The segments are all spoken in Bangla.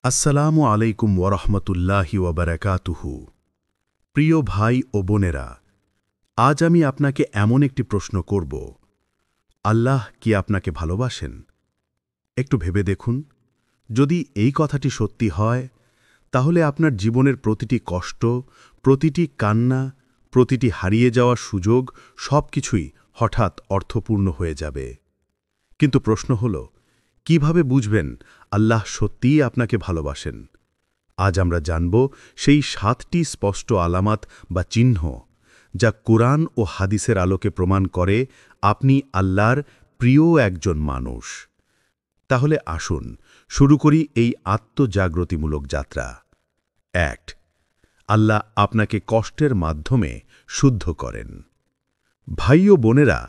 আসসালামু আলাইকুম ওয়ারহমতুল্লাহি ওয়াবারাকাতুহু। প্রিয় ভাই ও বোনেরা, আজ আমি আপনাকে এমন একটি প্রশ্ন করব। আল্লাহ কি আপনাকে ভালোবাসেন? একটু ভেবে দেখুন। যদি এই কথাটি সত্যি হয়, তাহলে আপনার জীবনের প্রতিটি কষ্ট, প্রতিটি কান্না, প্রতিটি হারিয়ে যাওয়ার সুযোগ সবকিছুই হঠাৎ অর্থপূর্ণ হয়ে যাবে। কিন্তু প্রশ্ন হল, কিভাবে বুঝবেন আল্লাহ সত্যিই আপনাকে ভালোবাসেন? আজ আমরা জানব সেই 7টি স্পষ্ট আলামত বা চিহ্ন, যা কুরআন ও হাদিসের আলোকে প্রমাণ করে আপনি আল্লাহর প্রিয় একজন মানুষ। তাহলে আসুন শুরু করি এই আত্মজাগ্রতিমূলক যাত্রা। 1. আল্লাহ আপনাকে কষ্টের মাধ্যমে শুদ্ধ করেন। ভাই ও বোনেরা,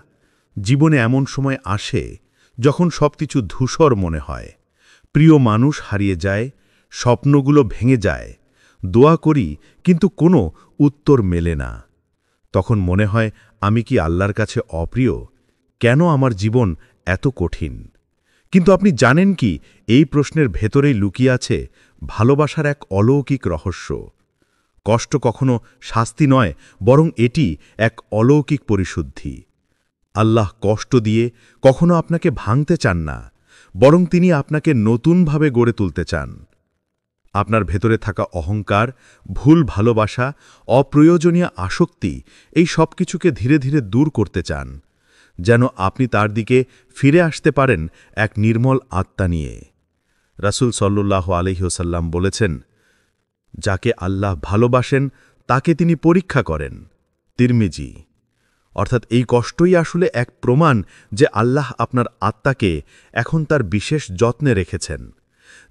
জীবনে এমন সময় আসে যখন সবকিছু ধূসর মনে হয়, প্রিয় মানুষ হারিয়ে যায়, স্বপ্নগুলো ভেঙে যায়, দোয়া করি কিন্তু কোনো উত্তর মেলে না। তখন মনে হয়, আমি কি আল্লাহর কাছে অপ্রিয়? কেন আমার জীবন এত কঠিন? কিন্তু আপনি জানেন কি, এই প্রশ্নের ভেতরেই লুকিয়ে আছে ভালোবাসার এক অলৌকিক রহস্য। কষ্ট কখনো শাস্তি নয়, বরং এটি এক অলৌকিক পরিশুদ্ধি। আল্লাহ কষ্ট দিয়ে কখনো আপনাকে ভাঙতে চান না, বরং তিনি আপনাকে নতুনভাবে গড়ে তুলতে চান। আপনার ভেতরে থাকা অহংকার, ভুল ভালোবাসা, অপ্রয়োজনীয় আসক্তি, এই সব কিছুকে ধীরে ধীরে দূর করতে চান, যেন আপনি তার দিকে ফিরে আসতে পারেন এক নির্মল আত্মা নিয়ে। রাসূল সাল্লাল্লাহু আলাইহি ওয়াসাল্লাম বলেছেন, যাকে আল্লাহ ভালোবাসেন তাকে তিনি পরীক্ষা করেন। তিরমিজি। অর্থাৎ এই কষ্টই আসলে এক প্রমাণ যে আল্লাহ আপনার আত্মাকে এখন তার বিশেষ যত্নে রেখেছেন।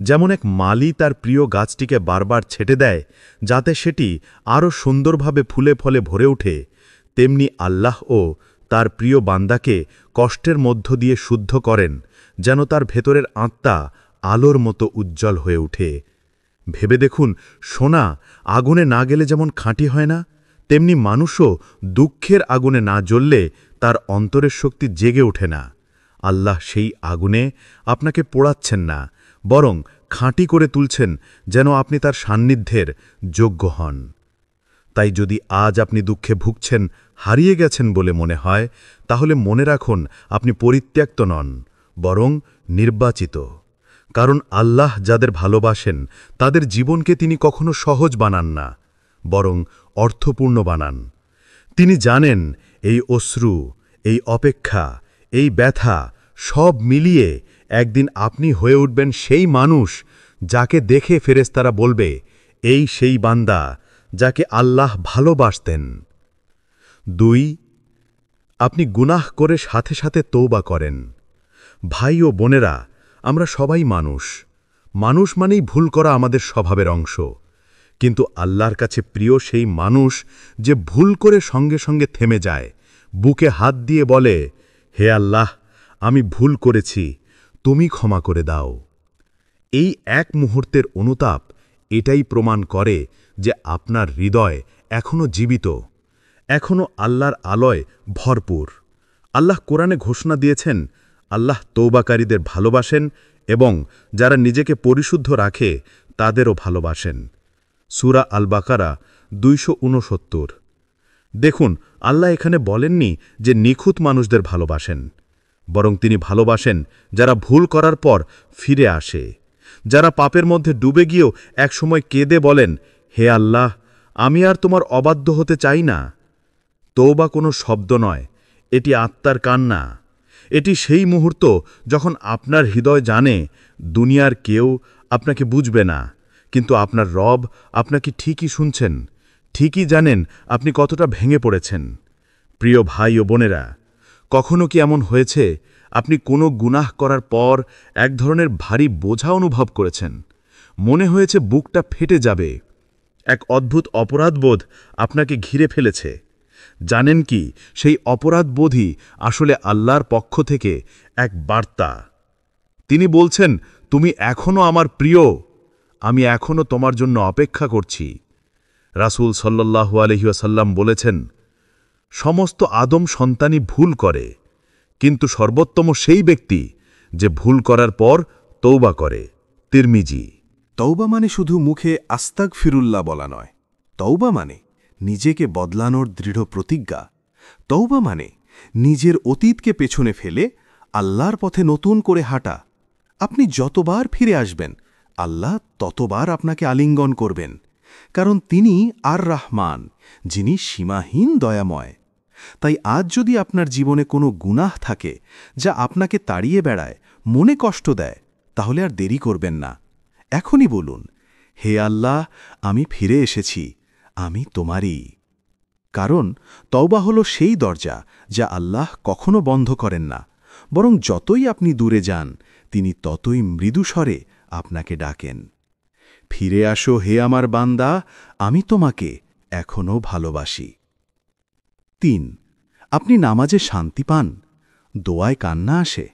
যেমন এক মালি তার প্রিয় গাছটিকে বারবার ছেটে দেয় যাতে সেটি আরও সুন্দরভাবে ফুলে ফলে ভরে ওঠে, তেমনি আল্লাহও তার প্রিয় বান্দাকে কষ্টের মধ্য দিয়ে শুদ্ধ করেন, যেন তার ভেতরের আত্মা আলোর মতো উজ্জ্বল হয়ে ওঠে। ভেবে দেখুন, সোনা আগুনে না গেলে যেমন খাঁটি হয় না, তেমনি মানুষও দুঃখের আগুনে না জ্বললে তার অন্তরের শক্তি জেগে ওঠে না। আল্লাহ সেই আগুনে আপনাকে পোড়াচ্ছেন না, বরং খাঁটি করে তুলছেন যেন আপনি তার সান্নিধ্যের যোগ্য হন। তাই যদি আজ আপনি দুঃখে ভুগছেন, হারিয়ে গেছেন বলে মনে হয়, তাহলে মনে রাখুন আপনি পরিত্যক্ত নন, বরং নির্বাচিত। কারণ আল্লাহ যাদের ভালোবাসেন তাদের জীবনকে তিনি কখনো সহজ বানান না, বরং অর্থপূর্ণ বানান। তিনি জানেন এই অশ্রু, এই অপেক্ষা, এই ব্যথা সব মিলিয়ে একদিন আপনি হয়ে উঠবেন সেই মানুষ যাকে দেখে ফেরেশতারা বলবে, এই সেই বান্দা যাকে আল্লাহ ভালোবাসতেন। 2. আপনি গুনাহ করে সাথে সাথে তওবা করেন। ভাই ও বোনেরা, আমরা সবাই মানুষ। মানুষ মানেই ভুল করা আমাদের স্বভাবের অংশ। কিন্তু আল্লাহর কাছে প্রিয় সেই মানুষ যে ভুল করে সঙ্গে সঙ্গে থেমে যায়, বুকে হাত দিয়ে বলে, হে আল্লাহ, আমি ভুল করেছি, তুমি ক্ষমা করে দাও। এই এক মুহূর্তের অনুতাপ এটাই প্রমাণ করে যে আপনার হৃদয় এখনও জীবিত, এখনও আল্লাহর আলোয় ভরপুর। আল্লাহ কোরআনে ঘোষণা দিয়েছেন, আল্লাহ তওবাকারীদের ভালোবাসেন এবং যারা নিজেকে পরিশুদ্ধ রাখে তাদেরও ভালোবাসেন। সূরা আল বাকারা 269। দেখুন, আল্লাহ এখানে বলেননি যে নিখুঁত মানুষদের ভালোবাসেন, বরং তিনি ভালোবাসেন যারা ভুল করার পর ফিরে আসে, যারা পাপের মধ্যে ডুবে গিয়েও একসময় কেঁদে বলেন, হে আল্লাহ, আমি আর তোমার অবাধ্য হতে চাই না। তওবা কোনো শব্দ নয়, এটি আত্মার কান্না। এটি সেই মুহূর্ত যখন আপনার হৃদয় জানে দুনিয়ার কেউ আপনাকে বুঝবে না, কিন্তু আপনার রব আপনাকে ঠিকই শুনছেন, ঠিকই জানেন আপনি কতটা ভেঙে পড়েছেন। প্রিয় ভাই ও বোনেরা, কখনো কি এমন হয়েছে আপনি কোনো গুনাহ করার পর এক ধরনের ভারী বোঝা অনুভব করেছেন? মনে হয়েছে বুকটা ফেটে যাবে। এক অদ্ভুত অপরাধবোধ আপনাকে ঘিরে ফেলেছে। জানেন কি, সেই অপরাধবোধই আসলে আল্লাহর পক্ষ থেকে এক বার্তা। তিনি বলছেন, তুমি এখনও আমার প্রিয়, আমি এখনও তোমার জন্য অপেক্ষা করছি। রাসূল সাল্লাল্লাহু আলাইহি ওয়াসাল্লাম বলেছেন, সমস্ত আদম সন্তানই ভুল করে, কিন্তু সর্বোত্তম সেই ব্যক্তি যে ভুল করার পর তওবা করে। তিরমিজি। তওবা মানে শুধু মুখে আস্তাগফিরুল্লাহ বলা নয়। তওবা মানে নিজেকে বদলানোর দৃঢ় প্রতিজ্ঞা। তওবা মানে নিজের অতীতকে পেছনে ফেলে আল্লাহর পথে নতুন করে হাঁটা। আপনি যতবার ফিরে আসবেন, আল্লাহ ততবার আপনাকে আলিঙ্গন করবেন, কারণ তিনি আর রহমান, যিনি সীমাহীন দয়াময়। তাই আজ যদি আপনার জীবনে কোনো গুনাহ থাকে যা আপনাকে তাড়িয়ে বেড়ায়, মনে কষ্ট দেয়, তাহলে আর দেরি করবেন না। এখনই বলুন, হে আল্লাহ, আমি ফিরে এসেছি, আমি তোমারই। কারণ তওবা হল সেই দরজা যা আল্লাহ কখনো বন্ধ করেন না, বরং যতই আপনি দূরে যান, তিনি ততই মৃদুস্বরে আপনাকে ডাকেন। ফিরে আসো হে আমার বান্দা, আমি তোমাকে এখনও ভালোবাসি। ৩. আপনি নামাজে শান্তি পান, দোয়ায় কান্না আসে।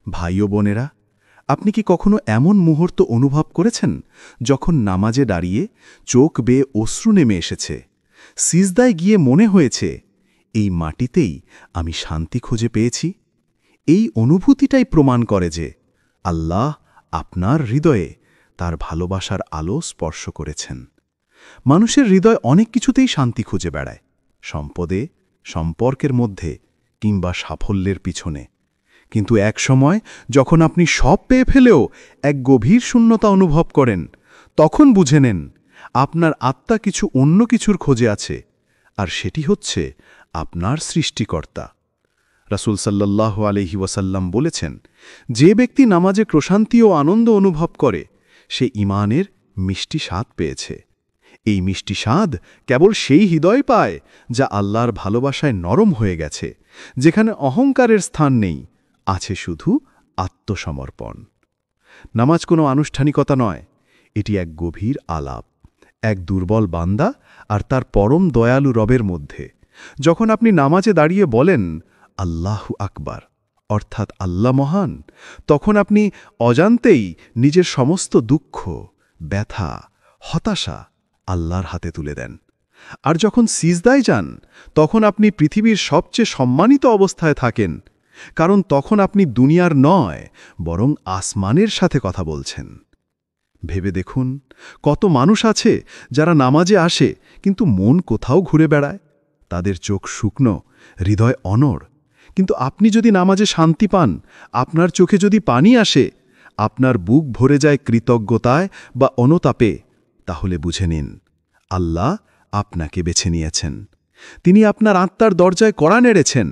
ভাই ও বোনেরা, আপনি কি কখনো এমন মুহূর্ত অনুভব করেছেন যখন নামাজে দাঁড়িয়ে চোখ বেয়ে অশ্রু নেমে এসেছে, সিজদায় গিয়ে মনে হয়েছে এই মাটিতেই আমি শান্তি খুঁজে পেয়েছি? এই অনুভূতিটাই প্রমাণ করে যে আল্লাহ আপনার হৃদয়ে তার ভালোবাসার আলো স্পর্শ করেছেন। মানুষের হৃদয় অনেক কিছুতেই শান্তি খুঁজে বেড়ায়, সম্পদে, সম্পর্কের মধ্যে কিংবা সাফল্যের পিছনে। কিন্তু এক সময় যখন আপনি সব পেয়ে ফেলেও এক গভীর শূন্যতা অনুভব করেন, তখন বুঝে নেন আপনার আত্মা কিছু অন্য কিছুর খোঁজে আছে, আর সেটি হচ্ছে আপনার সৃষ্টিকর্তা। রাসূল সাল্লাল্লাহু আলাইহি ওয়াসাল্লাম বলেছেন, যে ব্যক্তি নামাজে প্রশান্তি ও আনন্দ অনুভব করে, সে ঈমানের মিষ্টি স্বাদ পেয়েছে। এই মিষ্টি স্বাদ কেবল সেই হৃদয় পায় যা আল্লাহর ভালোবাসায় নরম হয়ে গেছে, যেখানে অহংকারের স্থান নেই, আছে শুধু আত্মসমর্পণ। নামাজ কোনো আনুষ্ঠানিকতা নয়, এটি এক গভীর আলাপ, এক দুর্বল বান্দা আর তার পরম দয়ালু রবের মধ্যে। যখন আপনি নামাজে দাঁড়িয়ে বলেন আল্লাহু আকবার, অর্থাৎ আল্লাহ মহান, তখন আপনি অজান্তেই নিজের সমস্ত দুঃখ, ব্যথা, হতাশা আল্লাহর হাতে তুলে দেন। আর যখন সিজদায় যান, তখন আপনি পৃথিবীর সবচেয়ে সম্মানিত অবস্থায় থাকেন, কারণ তখন আপনি দুনিয়ার নয়, বরং আসমানের সাথে কথা বলছেন। ভেবে দেখুন, কত মানুষ আছে যারা নামাজে আসে কিন্তু মন কোথাও ঘুরে বেড়ায়, তাদের চোখ শুকনো, হৃদয় অনড়। কিন্তু আপনি যদি নামাজে শান্তি পান, আপনার চোখে যদি পানি আসে, আপনার বুক ভরে যায় কৃতজ্ঞতায় বা অনুতাপে, তাহলে বুঝে নিন আল্লাহ আপনাকে বেছে নিয়েছেন। তিনি আপনার আত্মার দরজায় কড়া নেড়েছেন,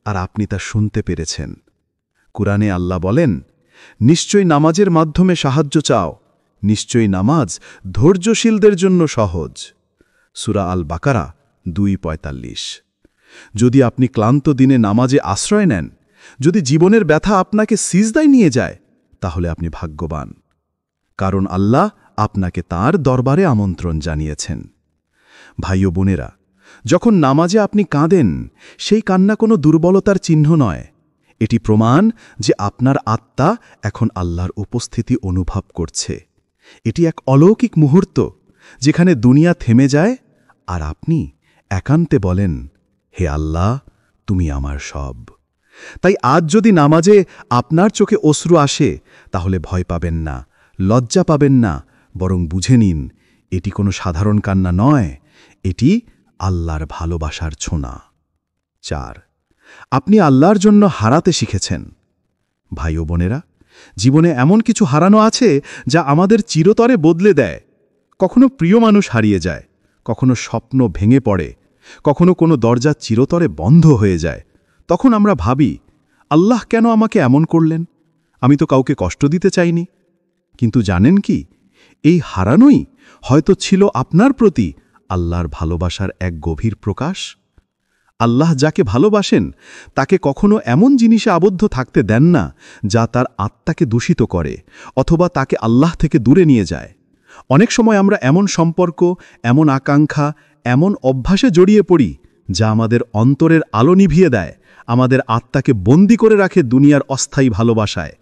আর আপনি তা শুনতে পেরেছেন। কুরআনে আল্লাহ বলেন, নিশ্চয়ই নামাজের মাধ্যমে সাহায্য চাও, নিশ্চয়ই নামাজ ধৈর্যশীলদের জন্য সহজ। সূরা আল বাকারা 2:45। যদি আপনি ক্লান্ত দিনে নামাজে আশ্রয় নেন, যদি জীবনের ব্যথা আপনাকে সিজদায় নিয়ে যায়, তাহলে আপনি ভাগ্যবান, কারণ আল্লাহ আপনাকে তার দরবারে আমন্ত্রণ জানিয়েছেন। ভাই ও বোনেরা, যখন নামাজে আপনি কাঁদেন, সেই কান্না কোনো দুর্বলতার চিহ্ন নয়, এটি প্রমাণ যে আপনার আত্মা এখন আল্লাহর উপস্থিতি অনুভব করছে। এটি এক অলৌকিক মুহূর্ত, যেখানে দুনিয়া থেমে যায় আর আপনি একান্তে বলেন, হে আল্লাহ, তুমি আমার সব। তাই আজ যদি নামাজে আপনার চোখে অশ্রু আসে, তাহলে ভয় পাবেন না, লজ্জা পাবেন না, বরং বুঝে নিন এটি কোনো সাধারণ কান্না নয়, এটি আল্লাহর ভালোবাসার ছোঁয়া। 4. আপনি আল্লাহর জন্য হারাতে শিখেছেন। ভাই ও বোনেরা, জীবনে এমন কিছু হারানো আছে যা আমাদের চিরতরে বদলে দেয়। কখনো প্রিয় মানুষ হারিয়ে যায়, কখনো স্বপ্ন ভেঙে পড়ে, কখনো কোনো দরজা চিরতরে বন্ধ হয়ে যায়। তখন আমরা ভাবি, আল্লাহ কেন আমাকে এমন করলেন? আমি তো কাউকে কষ্ট দিতে চাইনি। কিন্তু জানেন কি, এই হারানোই হয়তো ছিল আপনার প্রতি আল্লাহর ভালোবাসার এক গভীর প্রকাশ। আল্লাহ যাকে ভালোবাসেন তাকে কখনো এমন জিনিসে আবদ্ধ থাকতে দেন না যা তার আত্মাকে দূষিত করে অথবা তাকে আল্লাহ থেকে দূরে নিয়ে যায়। অনেক সময় আমরা এমন সম্পর্ক, এমন আকাঙ্ক্ষা, এমন অভ্যাসে জড়িয়ে পড়ি যা আমাদের অন্তরের আলো নিভিয়ে দেয়, আমাদের আত্মাকে বন্দী করে রাখে দুনিয়ার অস্থায়ী ভালোবাসায়।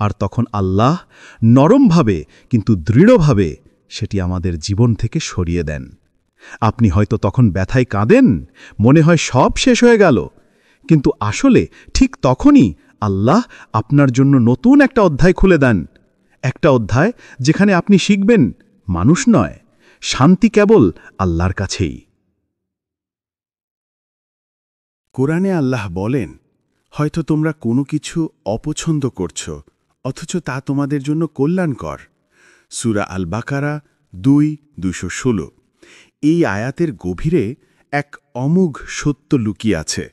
আর তখন আল্লাহ নরমভাবে কিন্তু দৃঢ়ভাবে সেটি আমাদের জীবন থেকে সরিয়ে দেন। আপনি হয়তো তখন ব্যথায় কাঁদেন, মনে হয় সব শেষ হয়ে গেল, কিন্তু আসলে ঠিক তখনই আল্লাহ আপনার জন্য নতুন একটা অধ্যায় খুলে দেন, একটা অধ্যায় যেখানে আপনি শিখবেন মানুষ নয়, শান্তি কেবল আল্লাহর কাছেই। কোরআনে আল্লাহ বলেন, হয়তো তোমরা কোনো কিছু অপছন্দ করছ, অথচ তা তোমাদের জন্য কল্যাণকর। সূরা আল বাকারা 2:216। এই আয়াতের গভীরে এক অমোঘ সত্য লুকিয়ে আছে।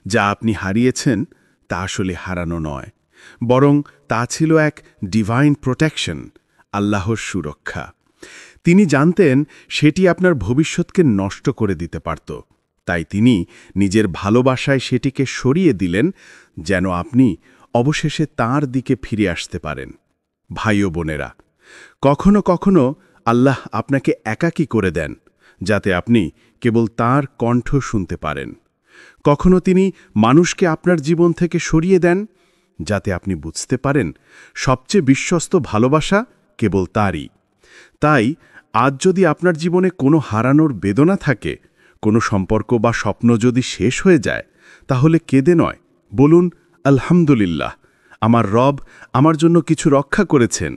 যা আপনি হারিয়েছেন তা আসলে হারানো নয়, বরং তা ছিল এক ডিভাইন প্রোটেকশন, আল্লাহর সুরক্ষা। তিনি জানতেন সেটি আপনার ভবিষ্যৎকে নষ্ট করে দিতে পারত। তাই তিনি নিজের ভালোবাসায় সেটিকে সরিয়ে দিলেন, যেন আপনি অবশেষে তাঁর দিকে ফিরে আসতে পারেন। ভাই ও বোনেরা, কখনো কখনো আল্লাহ আপনাকে একাকী করে দেন, যাতে আপনি কেবল তাঁর কণ্ঠ শুনতে পারেন। কখনো তিনি মানুষকে আপনার জীবন থেকে সরিয়ে দেন, যাতে আপনি বুঝতে পারেন সবচেয়ে বিশ্বস্ত ভালোবাসা কেবল তাঁরই। তাই আজ যদি আপনার জীবনে কোনো হারানোর বেদনা থাকে, কোনো সম্পর্ক বা স্বপ্ন যদি শেষ হয়ে যায়, তাহলে কেঁদে নয়, বলুন আলহামদুলিল্লাহ, আমার রব আমার জন্য কিছু রক্ষা করেছেন।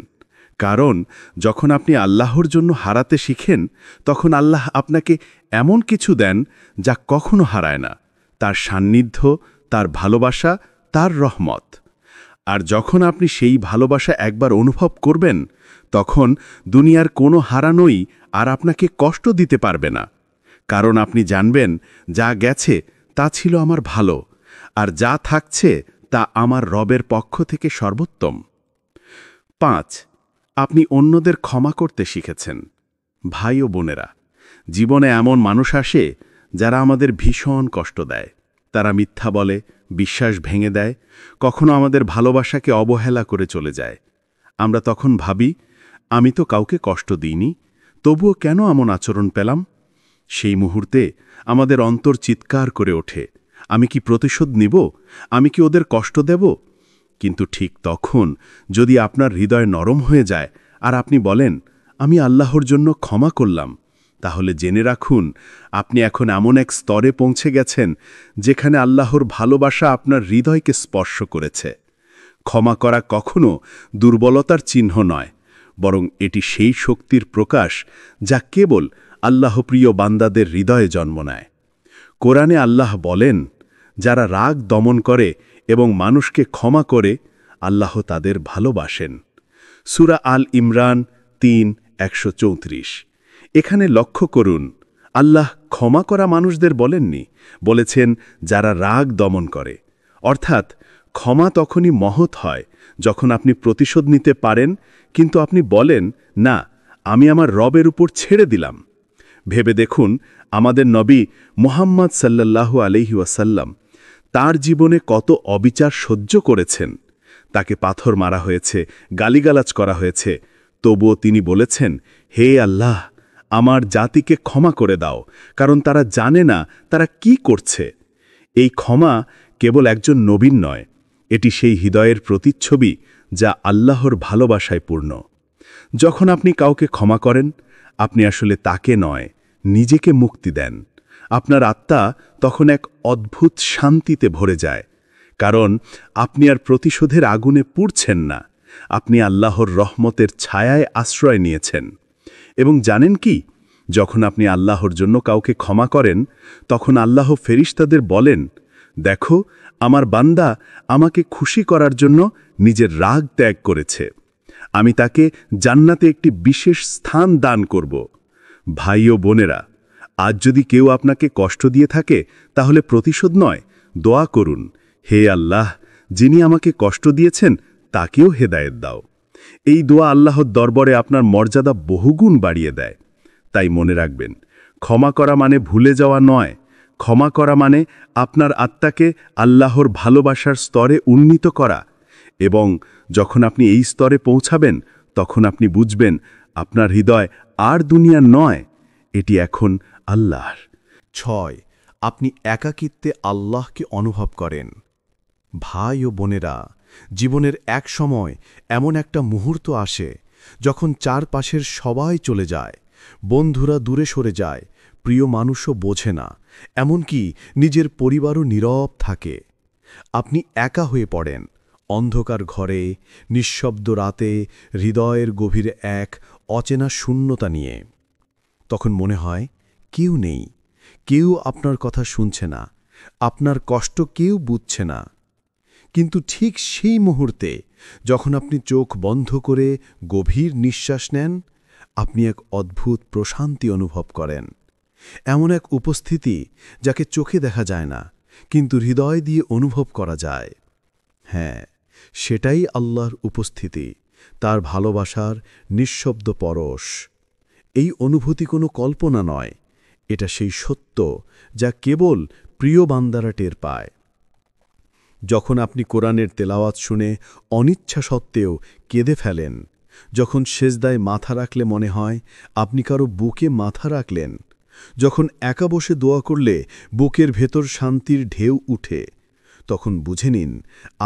কারণ যখন আপনি আল্লাহর জন্য হারাতে শিখেন, তখন আল্লাহ আপনাকে এমন কিছু দেন যা কখনো হারায় না, তার সান্নিধ্য, তার ভালোবাসা, তার রহমত। আর যখন আপনি সেই ভালোবাসা একবার অনুভব করবেন, তখন দুনিয়ার কোনো হারানোই আর আপনাকে কষ্ট দিতে পারবে না। কারণ আপনি জানবেন, যা গেছে তা ছিল আমার ভালো, আর যা থাকছে তা আমার রবের পক্ষ থেকে সর্বোত্তম। 5. আপনি অন্যদের ক্ষমা করতে শিখেছেন। ভাই ও বোনেরা, জীবনে এমন মানুষ আসে যারা আমাদের ভীষণ কষ্ট দেয়। তারা মিথ্যা বলে, বিশ্বাস ভেঙে দেয়, কখনো আমাদের ভালোবাসাকে অবহেলা করে চলে যায়। আমরা তখন ভাবি, আমি তো কাউকে কষ্ট দিইনি, তবুও কেন এমন আচরণ পেলাম? সেই মুহূর্তে আমাদের অন্তর চিৎকার করে ওঠে, আমি কি প্রতিশোধ নিব? আমি কি ওদের কষ্ট দেব? কিন্তু ঠিক তখন যদি আপনার হৃদয় নরম হয়ে যায় আর আপনি বলেন, আমি আল্লাহর জন্য ক্ষমা করলাম, তাহলে জেনে রাখুন, আপনি এখন এমন এক স্তরে পৌঁছে গেছেন যেখানে আল্লাহর ভালোবাসা আপনার হৃদয়কে স্পর্শ করেছে। ক্ষমা করা কখনো দুর্বলতার চিহ্ন নয়, বরং এটি সেই শক্তির প্রকাশ যা কেবল আল্লাহপ্রিয় বান্দাদের হৃদয়ে জন্ম নেয়। কোরআনে আল্লাহ বলেন, যারা রাগ দমন করে এবং মানুষকে ক্ষমা করে, আল্লাহ তাদের ভালোবাসেন। সূরা আল ইমরান 3:134। এখানে লক্ষ্য করুন, আল্লাহ ক্ষমা করা মানুষদের বলেননি, বলেছেন যারা রাগ দমন করে। অর্থাৎ ক্ষমা তখনই মহৎ হয় যখন আপনি প্রতিশোধ নিতে পারেন, কিন্তু আপনি বলেন, না, আমি আমার রবের উপর ছেড়ে দিলাম। ভেবে দেখুন, আমাদের নবী মুহাম্মদ সাল্লাল্লাহু আলাইহি ওয়াসাল্লাম তাঁর জীবনে কত অবিচার সহ্য করেছেন। তাকে পাথর মারা হয়েছে, গালিগালাজ করা হয়েছে, তবুও তিনি বলেছেন, হে আল্লাহ, আমার জাতিকে ক্ষমা করে দাও, কারণ তারা জানে না তারা কি করছে। এই ক্ষমা কেবল একজন নবীর নয়, এটি সেই হৃদয়ের প্রতিচ্ছবি যা আল্লাহর ভালোবাসায় পূর্ণ। যখন আপনি কাউকে ক্ষমা করেন, আপনি আসলে তাকে নয়, নিজেকে মুক্তি দেন। আপনার আত্মা তখন এক অদ্ভুত শান্তিতে ভরে যায়, কারণ আপনি আর প্রতিশোধের আগুনে পুড়ছেন না, আপনি আল্লাহর রহমতের ছায়ায় আশ্রয় নিয়েছেন। এবং জানেন কি, যখন আপনি আল্লাহর জন্য কাউকে ক্ষমা করেন, তখন আল্লাহ ফেরেশতাদের বলেন, দেখো, আমার বান্দা আমাকে খুশি করার জন্য নিজের রাগ ত্যাগ করেছে, আমি তাকে জান্নাতে একটি বিশেষ স্থান দান করব। ভাই ও বোনেরা, আজ যদি কেউ আপনাকে কষ্ট দিয়ে থাকে, তাহলে প্রতিশোধ নয়, দোয়া করুন, হে আল্লাহ, যিনি আমাকে কষ্ট দিয়েছেন তাকেও হেদায়েত দাও। এই দোয়া আল্লাহর দরবারে আপনার মর্যাদা বহুগুণ বাড়িয়ে দেয়। তাই মনে রাখবেন, ক্ষমা করা মানে ভুলে যাওয়া নয়, ক্ষমা করা মানে আপনার আত্মাকে আল্লাহর ভালোবাসার স্তরে উন্নীত করা। এবং যখন আপনি এই স্তরে পৌঁছাবেন, তখন আপনি বুঝবেন আপনার হৃদয় আর দুনিয়ার নয়, এটি এখন আল্লাহর। 6. আপনি একাকিত্বে আল্লাহকে অনুভব করেন। ভাই ও বোনেরা, জীবনের এক সময় এমন একটা মুহূর্ত আসে যখন চারপাশের সবাই চলে যায়, বন্ধুরা দূরে সরে যায়, প্রিয় মানুষও বোঝে না, এমনকি নিজের পরিবারও নীরব থাকে। আপনি একা হয়ে পড়েন, অন্ধকার ঘরে, নিঃশব্দ রাতে, হৃদয়ের গভীরে এক অচেনা শূন্যতা নিয়ে। তখন মনে হয় কেউ নেই, কেউ আপনার কথা শুনছে না, আপনার কষ্ট কেউ বুঝছে না। কিন্তু ঠিক সেই মুহূর্তে যখন আপনি চোখ বন্ধ করে গভীর নিঃশ্বাস নেন, আপনি এক অদ্ভুত প্রশান্তি অনুভব করেন। এমন এক উপস্থিতি যাকে চোখে দেখা যায় না, কিন্তু হৃদয় দিয়ে অনুভব করা যায়। হ্যাঁ, সেটাই আল্লাহর উপস্থিতি, তার ভালোবাসার নিঃশব্দ পরশ। এই অনুভূতি কোনো কল্পনা নয়, এটা সেই সত্য যা কেবল প্রিয় বান্দারা টের পায়। যখন আপনি কোরআনের তেলাওয়াত শুনে অনিচ্ছা সত্ত্বেও কেঁদে ফেলেন, যখন সেজদায় মাথা রাখলে মনে হয় আপনি কারো বুকে মাথা রাখলেন, যখন একা বসে দোয়া করলে বুকের ভেতর শান্তির ঢেউ উঠে, তখন বুঝে নিন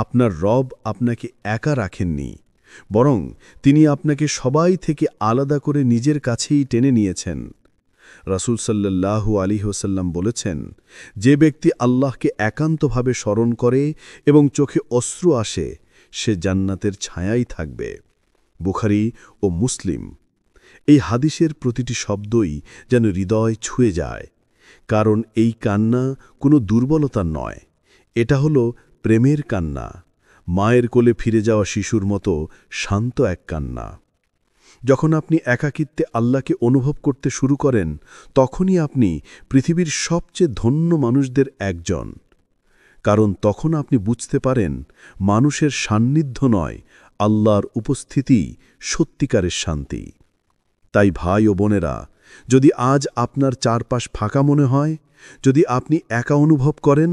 আপনার রব আপনাকে একা রাখেননি, বরং তিনি আপনাকে সবাই থেকে আলাদা করে নিজের কাছেই টেনে নিয়েছেন। রাসূল সাল্লাল্লাহু আলাইহি ওয়াসাল্লাম বলেছেন, যে ব্যক্তি আল্লাহকে একান্তভাবে স্মরণ করে এবং চোখে অশ্রু আসে, সে জান্নাতের ছায়াই থাকবে। বুখারী ও মুসলিম। এই হাদিসের প্রতিটি শব্দই যেন হৃদয় ছুঁয়ে যায়, কারণ এই কান্না কোনো দুর্বলতার নয়, এটা হলো প্রেমের কান্না, মায়ের কোলে ফিরে যাওয়া শিশুর মতো শান্ত এক কান্না। যখন আপনি একাকিত্বে আল্লাহকে অনুভব করতে শুরু করেন, তখনই আপনি পৃথিবীর সবচেয়ে ধন্য মানুষদের একজন। কারণ তখন আপনি বুঝতে পারেন মানুষের সান্নিধ্য নয়, আল্লাহর উপস্থিতি সত্যিকারের শান্তি। তাই ভাই ও বোনেরা, যদি আজ আপনার চারপাশ ফাঁকা মনে হয়, যদি আপনি একা অনুভব করেন,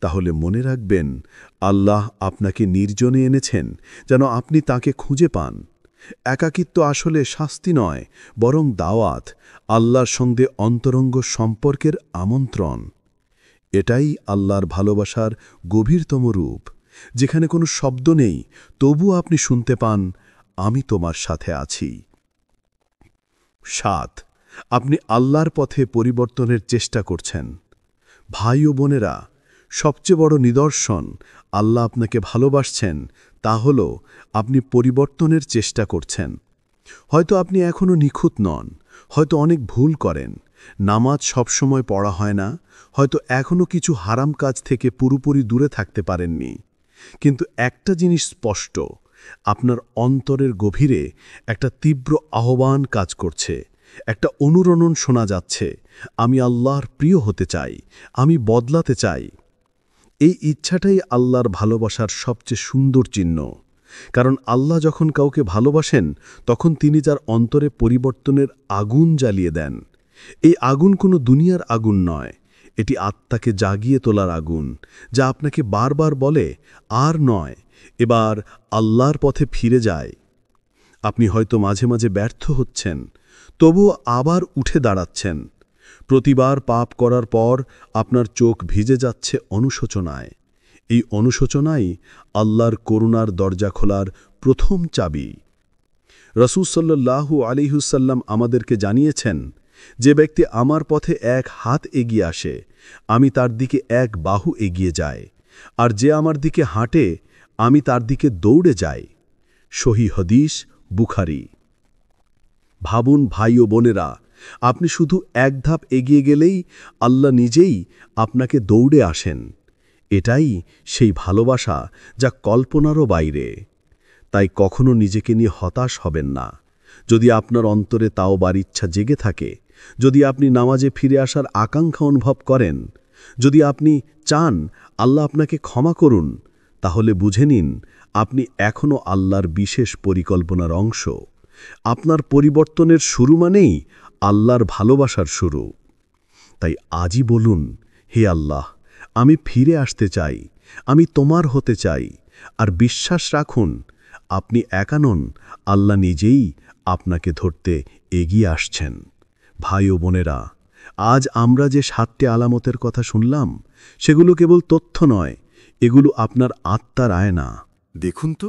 তাহলে মনে রাখবেন আল্লাহ আপনাকে নির্জনে এনেছেন যেন আপনি তাকে খুঁজে পান। একাকিত্ব আসলে শাস্তি নয়, বরং দাওয়াত, আল্লাহর সঙ্গে অন্তরঙ্গ সম্পর্কের আমন্ত্রণ। এটাই আল্লাহর ভালোবাসার গভীরতম রূপ, যেখানে কোনো শব্দ নেই, তবু আপনি শুনতে পান, আমি তোমার সাথে আছি। ৭. আপনি আল্লাহর পথে পরিবর্তনের চেষ্টা করছেন। ভাই ও বোনেরা, সবচেয়ে বড় নিদর্শন আল্লাহ আপনাকে ভালোবাসছেন তা হল আপনি পরিবর্তনের চেষ্টা করছেন। হয়তো আপনি এখনও নিখুঁত নন, হয়তো অনেক ভুল করেন, নামাজ সবসময় পড়া হয় না, হয়তো এখনও কিছু হারাম কাজ থেকে পুরোপুরি দূরে থাকতে পারেননি। কিন্তু একটা জিনিস স্পষ্ট, আপনার অন্তরের গভীরে একটা তীব্র আহ্বান কাজ করছে, একটা অনুরণন শোনা যাচ্ছে, আমি আল্লাহর প্রিয় হতে চাই, আমি বদলাতে চাই। এই ইচ্ছাটাই আল্লাহর ভালোবাসার সবচেয়ে সুন্দর চিহ্ন। কারণ আল্লাহ যখন কাউকে ভালোবাসেন, তখন তিনি তার অন্তরে পরিবর্তনের আগুন জ্বালিয়ে দেন। এই আগুন কোনো দুনিয়ার আগুন নয়, এটি আত্মাকে জাগিয়ে তোলার আগুন, যা আপনাকে বারবার বলে, আর নয়, এবার আল্লাহর পথে ফিরে যায়। আপনি হয়তো মাঝে মাঝে ব্যর্থ হচ্ছেন, তবুও আবার উঠে দাঁড়াচ্ছেন। প্রতিবার পাপ করার পর আপনার চোখ ভিজে যাচ্ছে অনুশোচনায়। এই অনুশোচনাই আল্লাহর করুণার দরজা খোলার প্রথম চাবি। রাসূল সাল্লাল্লাহু আলাইহি ওয়াসাল্লাম আমাদেরকে জানিয়েছেন, যে ব্যক্তি আমার পথে এক হাত এগিয়ে আসে, আমি তার দিকে এক বাহু এগিয়ে যাই, আর যে আমার দিকে হাঁটে, আমি তার দিকে দৌড়ে যাই। সহিহ হাদিস, বুখারী। ভাবুন ভাই ও বোনেরা, আপনি শুধু এক ধাপ এগিয়ে গেলেই আল্লাহ নিজেই আপনাকে দৌড়ে আসেন। এটাই সেই ভালোবাসা যা কল্পনারও বাইরে। তাই কখনো নিজেকে নিয়ে হতাশ হবেন না। যদি আপনার অন্তরে তাওবার ইচ্ছা জেগে থাকে, যদি আপনি নামাজে ফিরে আসার আকাঙ্ক্ষা অনুভব করেন, যদি আপনি চান আল্লাহ আপনাকে ক্ষমা করুন, তাহলে বুঝে নিন আপনি এখনও আল্লাহর বিশেষ পরিকল্পনার অংশ। আপনার পরিবর্তনের শুরু মানেই আল্লাহর ভালোবাসার শুরু। তাই আজই বলুন, হে আল্লাহ, আমি ফিরে আসতে চাই, আমি তোমার হতে চাই। আর বিশ্বাস রাখুন, আপনি একা নন, আল্লাহ নিজেই আপনাকে ধরতে এগিয়ে আসছেন। ভাই ও বোনেরা, আজ আমরা যে ৭টি আলামতের কথা শুনলাম, সেগুলো কেবল তথ্য নয়, এগুলো আপনার আত্মার আয়না। দেখুন তো,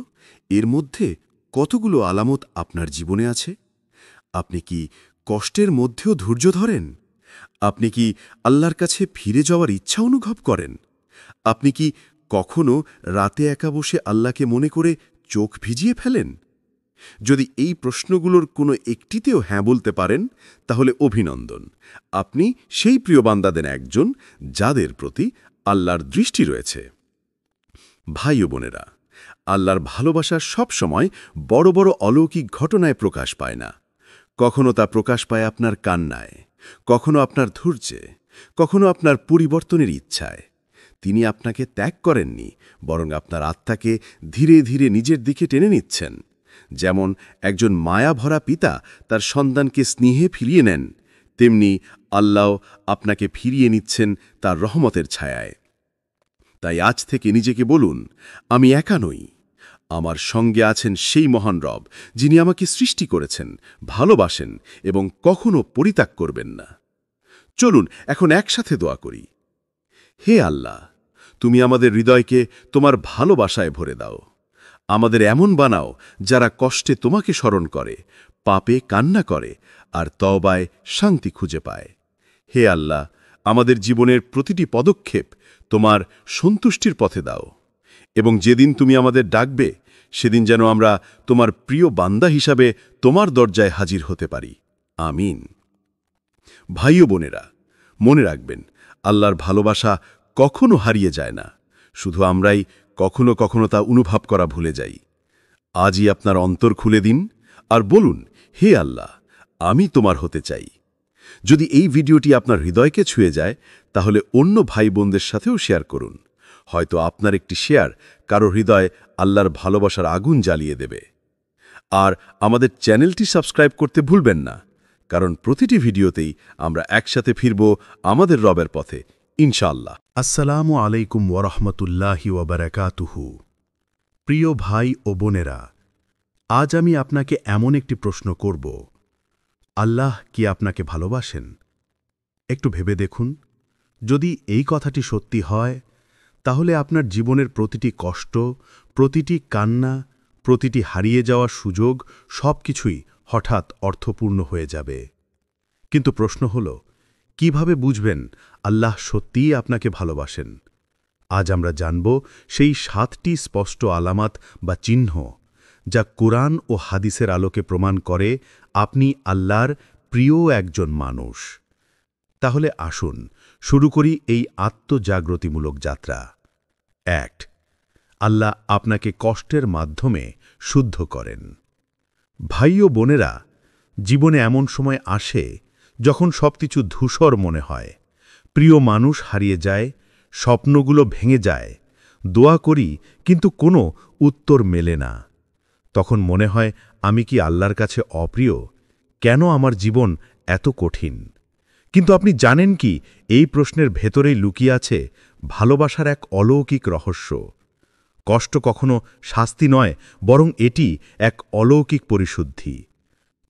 এর মধ্যে কতগুলো আলামত আপনার জীবনে আছে। আপনি কি কষ্টের মধ্যেও ধৈর্য ধরেন? আপনি কি আল্লাহর কাছে ফিরে যাওয়ার ইচ্ছা অনুভব করেন? আপনি কি কখনো রাতে একা বসে আল্লাহকে মনে করে চোখ ভিজিয়ে ফেলেন? যদি এই প্রশ্নগুলোর কোনো একটিতেও হ্যাঁ বলতে পারেন, তাহলে অভিনন্দন। আপনি সেই প্রিয় বান্দাদের একজন যাদের প্রতি আল্লাহর দৃষ্টি রয়েছে। ভাই ও বোনেরা, আল্লাহর ভালোবাসা সব সময় বড় বড় অলৌকিক ঘটনায় প্রকাশ পায় না। কখনো তা প্রকাশ পায় আপনার কান্নায়, কখনো আপনার ধৈর্যে, কখনো আপনার পরিবর্তনের ইচ্ছায়। তিনি আপনাকে ত্যাগ করেননি, বরং আপনার আত্মাকে ধীরে ধীরে নিজের দিকে টেনে নিচ্ছেন। যেমন একজন মায়াভরা পিতা তার সন্তানকে স্নেহে ফিরিয়ে নেন, তেমনি আল্লাহ আপনাকে ফিরিয়ে নিচ্ছেন তার রহমতের ছায়ায়। তাই আজ থেকে নিজেকে বলুন, আমি একা নই। আমার সঙ্গে আছেন সেই মহান রব, যিনি আমাকে সৃষ্টি করেছেন, ভালোবাসেন এবং কখনো পরিত্যাগ করবেন না। চলুন এখন একসাথে দোয়া করি। হে আল্লাহ, তুমি আমাদের হৃদয়কে তোমার ভালোবাসায় ভরে দাও। আমাদের এমন বানাও যারা কষ্টে তোমাকে স্মরণ করে, পাপে কান্না করে আর তওবায় শান্তি খুঁজে পায়। হে আল্লাহ, আমাদের জীবনের প্রতিটি পদক্ষেপ তোমার সন্তুষ্টির পথে দাও, এবং যেদিন তুমি আমাদের ডাকবে সেদিন যেন আমরা তোমার প্রিয় বান্দা হিসাবে তোমার দরজায় হাজির হতে পারি। আমিন। ভাই ও বোনেরা, মনে রাখবেন, আল্লাহর ভালোবাসা কখনো হারিয়ে যায় না, শুধু আমরাই কখনো কখনো তা অনুভব করা ভুলে যাই। আজই আপনার অন্তর খুলে দিন আর বলুন, হে আল্লাহ, আমি তোমার হতে চাই। যদি এই ভিডিওটি আপনার হৃদয়কে ছুঁয়ে যায়, তাহলে অন্য ভাই বোনদের সাথেও শেয়ার করুন। হয়তো আপনার একটি শেয়ার কারো হৃদয় আল্লাহর ভালোবাসার আগুন জ্বালিয়ে দেবে। আর আমাদের চ্যানেলটি সাবস্ক্রাইব করতে ভুলবেন না, কারণ প্রতিটি ভিডিওতেই আমরা একসাথে ফিরব আমাদের রবের পথে, ইনশাআল্লাহ। আসসালামু আলাইকুম ওয়ারহমতুল্লাহি ওয়াবারাকাতুহু। প্রিয় ভাই ও বোনেরা, আজ আমি আপনাকে এমন একটি প্রশ্ন করব, আল্লাহ কি আপনাকে ভালোবাসেন? একটু ভেবে দেখুন। যদি এই কথাটি সত্যি হয়, তাহলে আপনার জীবনের প্রতিটি কষ্ট, প্রতিটি কান্না, প্রতিটি হারিয়ে যাওয়ার সুযোগ সবকিছুই হঠাৎ অর্থপূর্ণ হয়ে যাবে। কিন্তু প্রশ্ন হল, কিভাবে বুঝবেন আল্লাহ সত্যিই আপনাকে ভালোবাসেন? আজ আমরা জানব সেই 7টি স্পষ্ট আলামত বা চিহ্ন, যা কোরআন ও হাদিসের আলোকে প্রমাণ করে আপনি আল্লাহর প্রিয় একজন মানুষ। তাহলে আসুন শুরু করি এই আত্মজাগ্রতিমূলক যাত্রা। 1. আল্লাহ আপনাকে কষ্টের মাধ্যমে শুদ্ধ করেন। ভাই ও বোনেরা, জীবনে এমন সময় আসে যখন সবকিছু ধূসর মনে হয়, প্রিয় মানুষ হারিয়ে যায়, স্বপ্নগুলো ভেঙে যায়, দোয়া করি কিন্তু কোনো উত্তর মেলে না। তখন মনে হয়, আমি কি আল্লাহর কাছে অপ্রিয়? কেন আমার জীবন এত কঠিন? কিন্তু আপনি জানেন কি, এই প্রশ্নের ভেতরেই লুকিয়ে আছে ভালোবাসার এক অলৌকিক রহস্য। কষ্ট কখনো শাস্তি নয়, বরং এটি এক অলৌকিক পরিশুদ্ধি।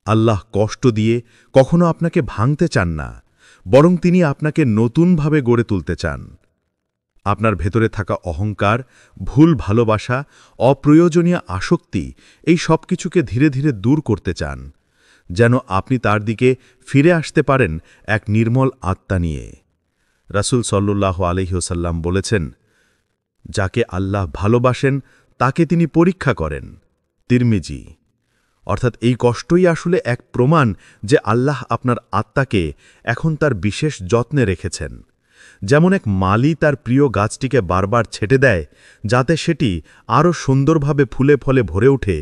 আল্লাহ কষ্ট দিয়ে কখনো আপনাকে ভাঙতে চান না, বরং তিনি আপনাকে নতুনভাবে গড়ে তুলতে চান। আপনার ভেতরে থাকা অহংকার, ভুল ভালোবাসা, অপ্রয়োজনীয় আসক্তি, এই সব কিছুকে ধীরে ধীরে দূর করতে চান, যেন আপনি তার দিকে ফিরে আসতে পারেন এক নির্মল আত্মা নিয়ে। রাসূল সাল্লাল্লাহু আলাইহি ওয়াসাল্লাম বলেছেন, যাকে আল্লাহ ভালোবাসেন তাকে তিনি পরীক্ষা করেন। তিরমিজি। অর্থাৎ এই কষ্টই আসলে এক প্রমাণ যে আল্লাহ আপনার আত্মাকে এখন তার বিশেষ যত্নে রেখেছেন। যেমন এক মালি তার প্রিয় গাছটিকে বারবার ছেটে দেয় যাতে সেটি আরও সুন্দরভাবে ফুলে ফলে ভরে ওঠে,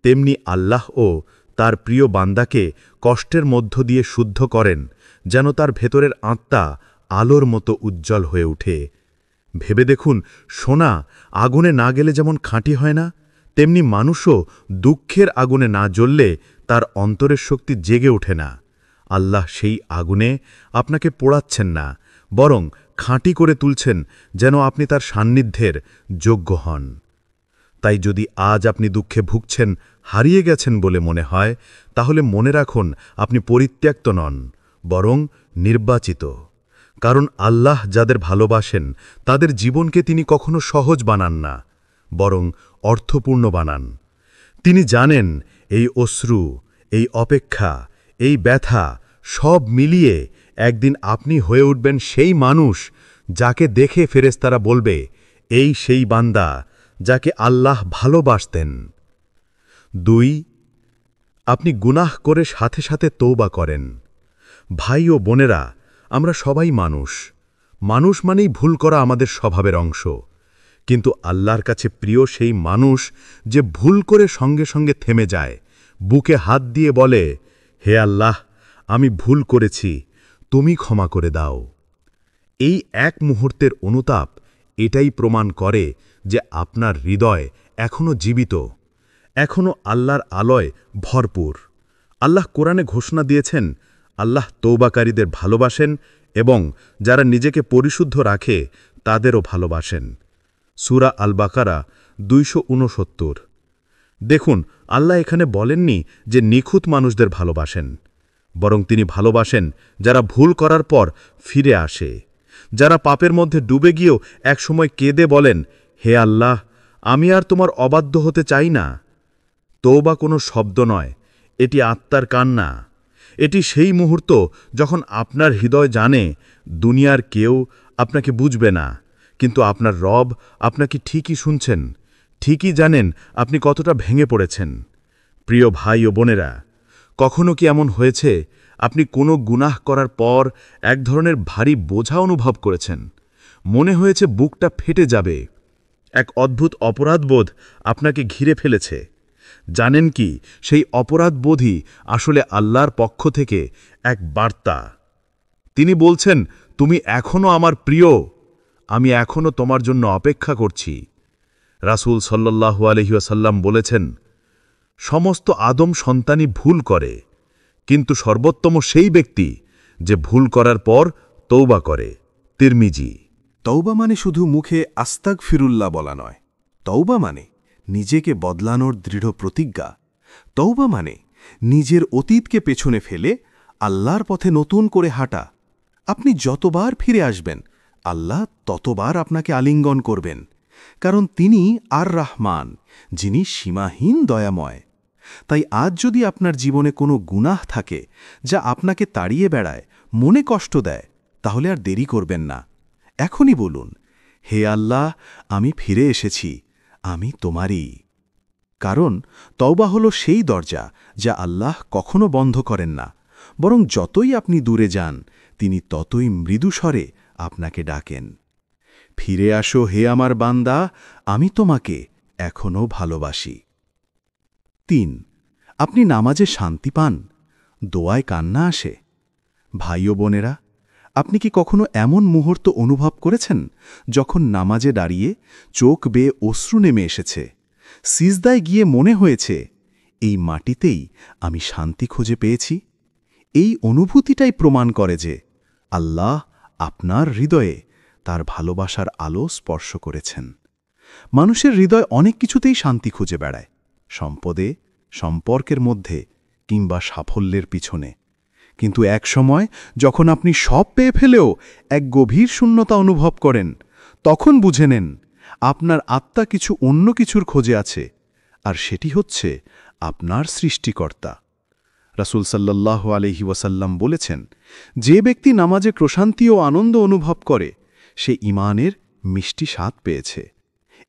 তেমনি আল্লাহও তার প্রিয় বান্দাকে কষ্টের মধ্য দিয়ে শুদ্ধ করেন, যেন তার ভেতরের আত্মা আলোর মতো উজ্জ্বল হয়ে ওঠে। ভেবে দেখুন, সোনা আগুনে না গেলে যেমন খাঁটি হয় না, তেমনি মানুষও দুঃখের আগুনে না জ্বললে তার অন্তরের শক্তি জেগে ওঠে না। আল্লাহ সেই আগুনে আপনাকে পোড়াচ্ছেন না, বরং খাঁটি করে তুলছেন যেন আপনি তার সান্নিধ্যের যোগ্য হন। তাই যদি আজ আপনি দুঃখে ভুগছেন, হারিয়ে গেছেন বলে মনে হয়, তাহলে মনে রাখুন আপনি পরিত্যক্ত নন, বরং নির্বাচিত। কারণ আল্লাহ যাদের ভালোবাসেন তাদের জীবনকে তিনি কখনো সহজ বানান না, বরং অর্থপূর্ণ বানান। তিনি জানেন এই অশ্রু, এই অপেক্ষা, এই ব্যথা সব মিলিয়ে একদিন আপনি হয়ে উঠবেন সেই মানুষ যাকে দেখে ফেরেশতারা বলবে, এই সেই বান্দা যাকে আল্লাহ ভালোবাসতেন। 2 আপনি গুনাহ করে সাথে সাথে তওবা করেন। ভাই ও বোনেরা, আমরা সবাই মানুষ। মানুষ মানেই ভুল করা আমাদের স্বভাবের অংশ। কিন্তু আল্লাহর কাছে প্রিয় সেই মানুষ যে ভুল করে সঙ্গে সঙ্গে থেমে যায়, বুকে হাত দিয়ে বলে, হে আল্লাহ, আমি ভুল করেছি, তুমি ক্ষমা করে দাও। এই এক মুহূর্তের অনুতাপ এটাই প্রমাণ করে যে আপনার হৃদয় এখনও জীবিত, এখনও আল্লাহর আলোয় ভরপুর। আল্লাহ কোরআনে ঘোষণা দিয়েছেন, আল্লাহ তওবাকারীদের ভালোবাসেন এবং যারা নিজেকে পরিশুদ্ধ রাখে তাদেরও ভালোবাসেন। সূরা আল বাকারা 269। দেখুন, আল্লাহ এখানে বলেননি যে নিখুঁত মানুষদের ভালোবাসেন, বরং তিনি ভালোবাসেন যারা ভুল করার পর ফিরে আসে, যারা পাপের মধ্যে ডুবে গিয়েও একসময় কেঁদে বলেন, হে আল্লাহ, আমি আর তোমার অবাধ্য হতে চাই না। তওবা কোনো শব্দ নয়, এটি আত্মার কান্না। এটি সেই মুহূর্ত যখন আপনার হৃদয় জানে দুনিয়ার কেউ আপনাকে বুঝবে না, কিন্তু আপনার রব আপনাকে ঠিকই শুনছেন, ঠিকই জানেন আপনি কতটা ভেঙে পড়েছেন। প্রিয় ভাই ও বোনেরা, কখনো কি এমন হয়েছে আপনি কোনো গুনাহ করার পর এক ধরনের ভারী বোঝা অনুভব করেছেন? মনে হয়েছে বুকটা ফেটে যাবে। এক অদ্ভুত অপরাধবোধ আপনাকে ঘিরে ফেলেছে। জানেন কি, সেই অপরাধবোধই আসলে আল্লাহর পক্ষ থেকে এক বার্তা। তিনি বলছেন, তুমি এখনও আমার প্রিয়, আমি এখনও তোমার জন্য অপেক্ষা করছি। রাসূল সাল্লাল্লাহু আলাইহি ওয়াসাল্লাম বলেছেন, সমস্ত আদম সন্তানই ভুল করে, কিন্তু সর্বোত্তম সেই ব্যক্তি যে ভুল করার পর তওবা করে। তিরমিজি। তওবা মানে শুধু মুখে আস্তাগফিরুল্লাহ বলা নয়। তওবা মানে নিজেকে বদলানোর দৃঢ় প্রতিজ্ঞা। তওবা মানে নিজের অতীতকে পেছনে ফেলে আল্লাহর পথে নতুন করে হাঁটা। আপনি যতবার ফিরে আসবেন, আল্লাহ ততবার আপনাকে আলিঙ্গন করবেন, কারণ তিনি আর রহমান, যিনি সীমাহীন দয়াময়। তাই আজ যদি আপনার জীবনে কোনো গুনাহ থাকে যা আপনাকে তাড়িয়ে বেড়ায়, মনে কষ্ট দেয়, তাহলে আর দেরি করবেন না। এখনই বলুন, হে আল্লাহ, আমি ফিরে এসেছি, আমি তোমারই। কারণ তওবা হল সেই দরজা যা আল্লাহ কখনো বন্ধ করেন না, বরং যতই আপনি দূরে যান, তিনি ততই মৃদু স্বরে আপনাকে ডাকেন। ফিরে আসো হে আমার বান্দা, আমি তোমাকে এখনও ভালোবাসি। 3 আপনি নামাজে শান্তি পান, দোয়ায় কান্না আসে। ভাই ও বোনেরা, আপনি কি কখনো এমন মুহূর্ত অনুভব করেছেন যখন নামাজে দাঁড়িয়ে চোখ বেয়ে অশ্রু নেমে এসেছে, সিজদায় গিয়ে মনে হয়েছে, এই মাটিতেই আমি শান্তি খুঁজে পেয়েছি? এই অনুভূতিটাই প্রমাণ করে যে আল্লাহ আপনার হৃদয়ে তার ভালোবাসার আলো স্পর্শ করেছেন। মানুষের হৃদয় অনেক কিছুতেই শান্তি খুঁজে বেড়ায়, সম্পদে, সম্পর্কের মধ্যে কিংবা সাফল্যের পিছনে। কিন্তু এক সময় যখন আপনি সব পেয়ে ফেলেও এক গভীর শূন্যতা অনুভব করেন, তখন বুঝে নেন আপনার আত্মা কিছু অন্য কিছুর খোঁজে আছে, আর সেটি হচ্ছে আপনার সৃষ্টিকর্তা। রাসূল সাল্লাল্লাহু আলাইহি ওয়াসাল্লাম বলেছেন, যে ব্যক্তি নামাজে প্রশান্তি ও আনন্দ অনুভব করে, সে ঈমানের মিষ্টি স্বাদ পেয়েছে।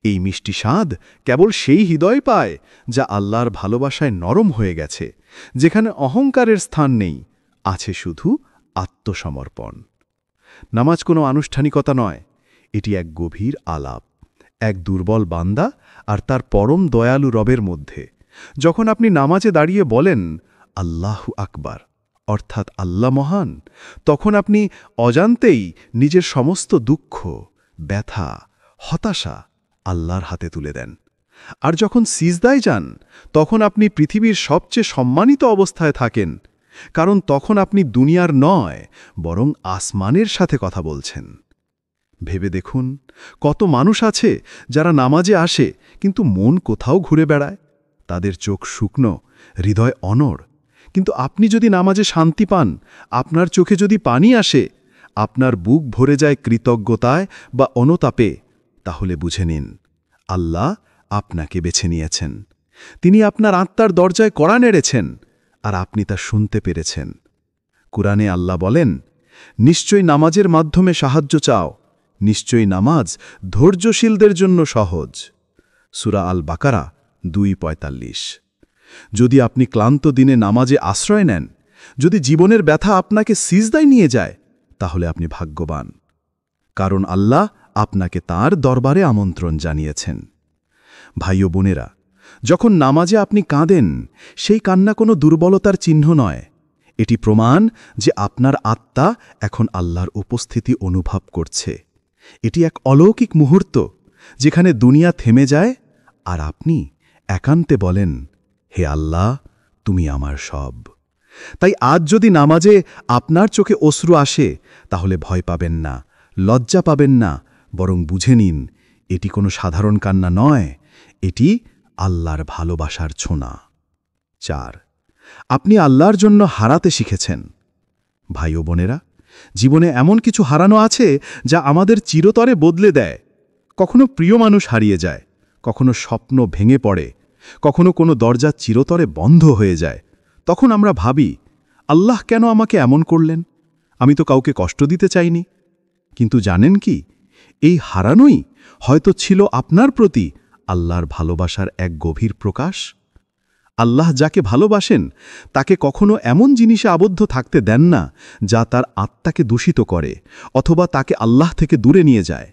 এই মিষ্টি স্বাদ কেবল সেই হৃদয় পায় যা আল্লাহর ভালোবাসায় নরম হয়ে গেছে, যেখানে অহংকারের স্থান নেই, আছে শুধু আত্মসমর্পণ। নামাজ কোনো আনুষ্ঠানিকতা নয়, এটি এক গভীর আলাপ, এক দুর্বল বান্দা আর তার পরম দয়ালু রবের মধ্যে। যখন আপনি নামাজে দাঁড়িয়ে বলেন, আল্লাহু আকবার, অর্থাৎ আল্লাহ মহান, তখন আপনি অজান্তেই নিজের সমস্ত দুঃখ, ব্যথা, হতাশা আল্লাহর হাতে তুলে দেন। আর যখন সিজদায় যান, তখন আপনি পৃথিবীর সবচেয়ে সম্মানিত অবস্থায় থাকেন, কারণ তখন আপনি দুনিয়ার নয়, বরং আসমানের সাথে কথা বলছেন। ভেবে দেখুন, কত মানুষ আছে যারা নামাজে আসে কিন্তু মন কোথাও ঘুরে বেড়ায়, তাদের চোখ শুকনো, হৃদয় অনড়। কিন্তু আপনি যদি নামাজে শান্তি পান, আপনার চোখে যদি পানি আসে, আপনার বুক ভরে যায় কৃতজ্ঞতায় বা অনুতাপে, তাহলে বুঝে নিন আল্লাহ আপনাকে বেছে নিয়েছেন। তিনি আপনার আত্মার দরজায় কড়া নেড়েছেন, আর আপনি তা শুনতে পেরেছেন। কুরআনে আল্লাহ বলেন, নিশ্চয়ই নামাজের মাধ্যমে সাহায্য চাও, নিশ্চয়ই নামাজ ধৈর্যশীলদের জন্য সহজ। সূরা আল বাকারা 2:45। যদি আপনি ক্লান্ত দিনে নামাজে আশ্রয় নেন, যদি জীবনের ব্যথা আপনাকে সিজদায় নিয়ে যায়, তাহলে আপনি ভাগ্যবান, কারণ আল্লাহ আপনাকে তার দরবারে আমন্ত্রণ জানিয়েছেন। ভাই ও বোনেরা, যখন নামাজে আপনি কাঁদেন, সেই কান্না কোনো দুর্বলতার চিহ্ন নয়। এটি প্রমাণ যে আপনার আত্মা এখন আল্লাহর উপস্থিতি অনুভব করছে। এটি এক অলৌকিক মুহূর্ত, যেখানে দুনিয়া থেমে যায় আর আপনি একান্তে বলেন, হে আল্লাহ, তুমি আমার সব। তাই আজ যদি নামাজে আপনার চোখে অশ্রু আসে, তাহলে ভয় পাবেন না, লজ্জা পাবেন না, বরং বুঝে নিন এটি কোনো সাধারণ কান্না নয়, এটি আল্লাহর ভালোবাসার ছোঁয়া। 4, আপনি আল্লাহর জন্য হারাতে শিখেছেন। ভাই ও বোনেরা, জীবনে এমন কিছু হারানো আছে যা আমাদের চিরতরে বদলে দেয়। কখনো প্রিয় মানুষ হারিয়ে যায়, কখনো স্বপ্ন ভেঙে পড়ে, কখনো কোনো দরজা চিরতরে বন্ধ হয়ে যায়। তখন আমরা ভাবি, আল্লাহ কেন আমাকে এমন করলেন? আমি তো কাউকে কষ্ট দিতে চাইনি। কিন্তু জানেন কি, এই হারানোই হয়তো ছিল আপনার প্রতি আল্লাহর ভালোবাসার এক গভীর প্রকাশ। আল্লাহ যাকে ভালোবাসেন তাকে কখনো এমন জিনিসে আবদ্ধ থাকতে দেন না যা তার আত্মাকে দূষিত করে অথবা তাকে আল্লাহ থেকে দূরে নিয়ে যায়।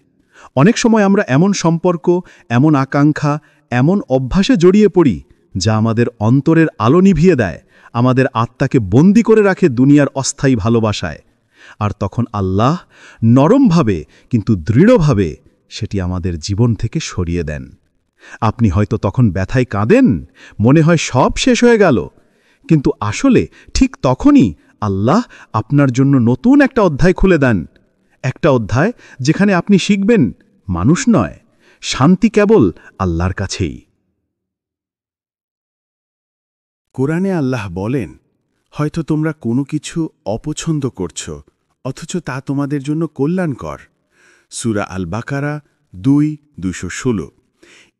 অনেক সময় আমরা এমন সম্পর্ক, এমন আকাঙ্ক্ষা, এমন অভ্যাসে জড়িয়ে পড়ি যা আমাদের অন্তরের আলো নিভিয়ে দেয়, আমাদের আত্মাকে বন্দী করে রাখে দুনিয়ার অস্থায়ী ভালোবাসায়। আর তখন আল্লাহ নরমভাবে কিন্তু দৃঢ়ভাবে সেটি আমাদের জীবন থেকে সরিয়ে দেন। আপনি হয়তো তখন ব্যথায় কাঁদেন, মনে হয় সব শেষ হয়ে গেল, কিন্তু আসলে ঠিক তখনই আল্লাহ আপনার জন্য নতুন একটা অধ্যায় খুলে দেন। একটা অধ্যায় যেখানে আপনি শিখবেন মানুষ নয়, শান্তি কেবল আল্লাহর কাছেই। কোরআনে আল্লাহ বলেন, হয়তো তোমরা কোনো কিছু অপছন্দ করছ, অথচ তা তোমাদের জন্য কল্যাণকর। সূরা আল বাকারা 2:216।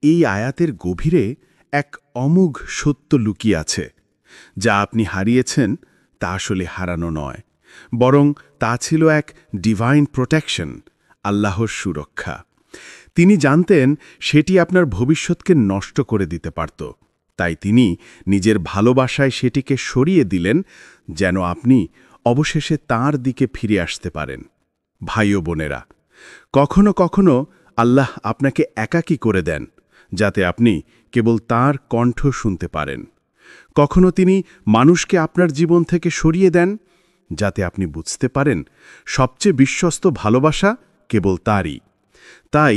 এই আয়াতের গভীরে এক অমোঘ সত্য লুকিয়ে আছে। যা আপনি হারিয়েছেন তা আসলে হারানো নয়, বরং তা ছিল এক ডিভাইন প্রোটেকশন, আল্লাহর সুরক্ষা। তিনি জানতেন সেটি আপনার ভবিষ্যৎকে নষ্ট করে দিতে পারত। তাই তিনি নিজের ভালোবাসায় সেটিকে সরিয়ে দিলেন, যেন আপনি অবশেষে তাঁর দিকে ফিরে আসতে পারেন। ভাই ও বোনেরা, কখনো কখনো আল্লাহ আপনাকে একাকী করে দেন, যাতে আপনি কেবল তাঁর কণ্ঠ শুনতে পারেন। কখনো তিনি মানুষকে আপনার জীবন থেকে সরিয়ে দেন, যাতে আপনি বুঝতে পারেন সবচেয়ে বিশ্বস্ত ভালোবাসা কেবল তাঁরই। তাই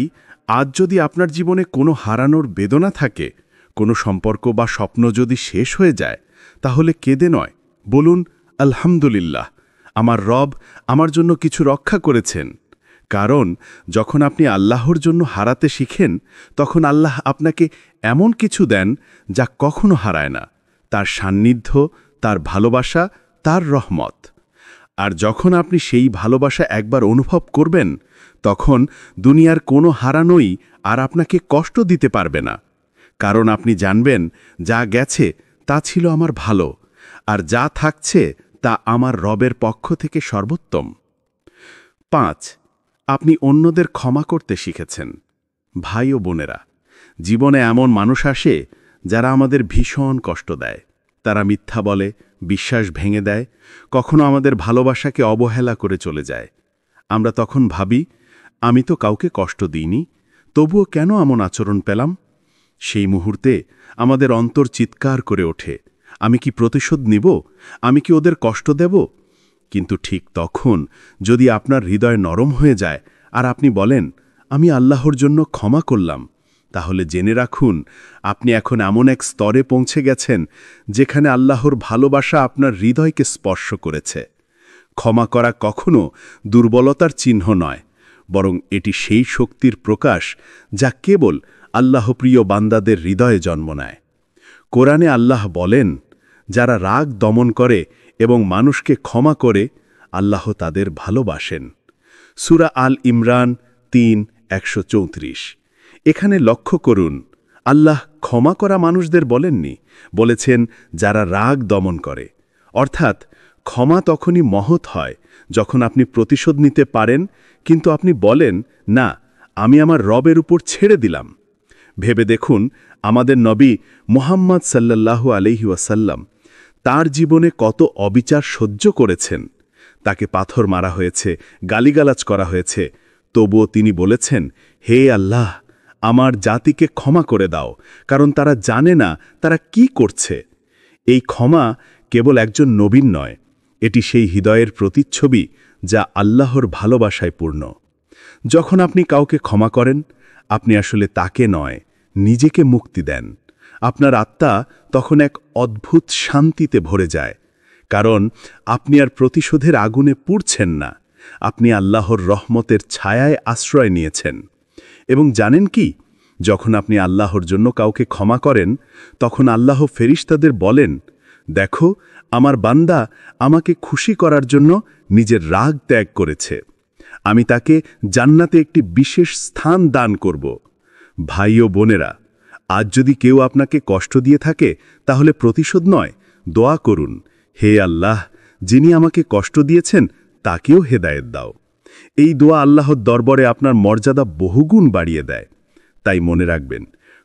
আজ যদি আপনার জীবনে কোনো হারানোর বেদনা থাকে, কোনো সম্পর্ক বা স্বপ্ন যদি শেষ হয়ে যায়, তাহলে কেঁদে নয়, বলুন, আলহামদুলিল্লাহ, আমার রব আমার জন্য কিছু রক্ষা করেছেন। কারণ যখন আপনি আল্লাহর জন্য হারাতে শিখেন, তখন আল্লাহ আপনাকে এমন কিছু দেন যা কখনো হারায় না, তার সান্নিধ্য, তার ভালোবাসা, তার রহমত। আর যখন আপনি সেই ভালোবাসা একবার অনুভব করবেন, তখন দুনিয়ার কোনো হারানোই আর আপনাকে কষ্ট দিতে পারবে না। কারণ আপনি জানবেন, যা গেছে তা ছিল আমার ভালো, আর যা থাকছে তা আমার রবের পক্ষ থেকে সর্বোত্তম। 5, আপনি অন্যদের ক্ষমা করতে শিখেছেন। ভাই ও বোনেরা, জীবনে এমন মানুষ আসে যারা আমাদের ভীষণ কষ্ট দেয়। তারা মিথ্যা বলে, বিশ্বাস ভেঙে দেয়, কখনো আমাদের ভালোবাসাকে অবহেলা করে চলে যায়। আমরা তখন ভাবি, আমি তো কাউকে কষ্ট দিইনি, তবুও কেন এমন আচরণ পেলাম? সেই মুহূর্তে আমাদের অন্তর চিৎকার করে ওঠে, আমি কি প্রতিশোধ নিব? আমি কি ওদের কষ্ট দেব? কিন্তু ঠিক তখন যদি আপনার হৃদয় নরম হয়ে যায় আর আপনি বলেন, আমি আল্লাহর জন্য ক্ষমা করলাম, তাহলে জেনে রাখুন, আপনি এখন এমন এক স্তরে পৌঁছে গেছেন যেখানে আল্লাহর ভালোবাসা আপনার হৃদয়কে স্পর্শ করেছে। ক্ষমা করা কখনো দুর্বলতার চিহ্ন নয়, বরং এটি সেই শক্তির প্রকাশ যা কেবল আল্লাহপ্রিয় বান্দাদের হৃদয়ে জন্ম নেয়। কোরআনে আল্লাহ বলেন, যারা রাগ দমন করে এবং মানুষকে ক্ষমা করে, আল্লাহ তাদের ভালোবাসেন। সূরা আল ইমরান 3:134। এখানে লক্ষ্য করুন, আল্লাহ ক্ষমা করা মানুষদের বলেননি, বলেছেন যারা রাগ দমন করে। অর্থাৎ ক্ষমা তখনই মহৎ হয় যখন আপনি প্রতিশোধ নিতে পারেন, কিন্তু আপনি বলেন, না, আমি আমার রবের উপর ছেড়ে দিলাম। ভেবে দেখুন, আমাদের নবী মুহাম্মদ সাল্লাল্লাহু আলাইহি ওয়াসাল্লাম তার জীবনে কত অবিচার সহ্য করেছেন। তাকে পাথর মারা হয়েছে, গালিগালাজ করা হয়েছে, তবুও তিনি বলেছেন, হে আল্লাহ, আমার জাতিকে ক্ষমা করে দাও, কারণ তারা জানে না তারা কি করছে। এই ক্ষমা কেবল একজন নবীর নয়, এটি সেই হৃদয়ের প্রতিচ্ছবি যা আল্লাহর ভালোবাসায় পূর্ণ। যখন আপনি কাউকে ক্ষমা করেন, আপনি আসলে তাকে নয়, নিজেকে মুক্তি দেন। আপনার আত্মা তখন এক অদ্ভুত শান্তিতে ভরে যায়, কারণ আপনি আর প্রতিশোধের আগুনে পুড়ছেন না, আপনি আল্লাহর রহমতের ছায়ায় আশ্রয় নিয়েছেন। এবং জানেন কি, যখন আপনি আল্লাহর জন্য কাউকে ক্ষমা করেন, তখন আল্লাহ ফেরেশতাদের বলেন, দেখো, আমার বান্দা আমাকে খুশি করার জন্য নিজের রাগ ত্যাগ করেছে, আমি তাকে জান্নাতে একটি বিশেষ স্থান দান করব। ভাই ও বোনেরা, আজ যদি কেউ আপনাকে কষ্ট দিয়ে থাকে, তাহলে প্রতিশোধ নয়, দোয়া করুন, হে আল্লাহ, যিনি আমাকে কষ্ট দিয়েছেন তাকেও হেদায়েত দাও। এই দোয়া আল্লাহর দরবারে আপনার মর্যাদা বহুগুণ বাড়িয়ে দেয়। তাই মনে রাখবেন,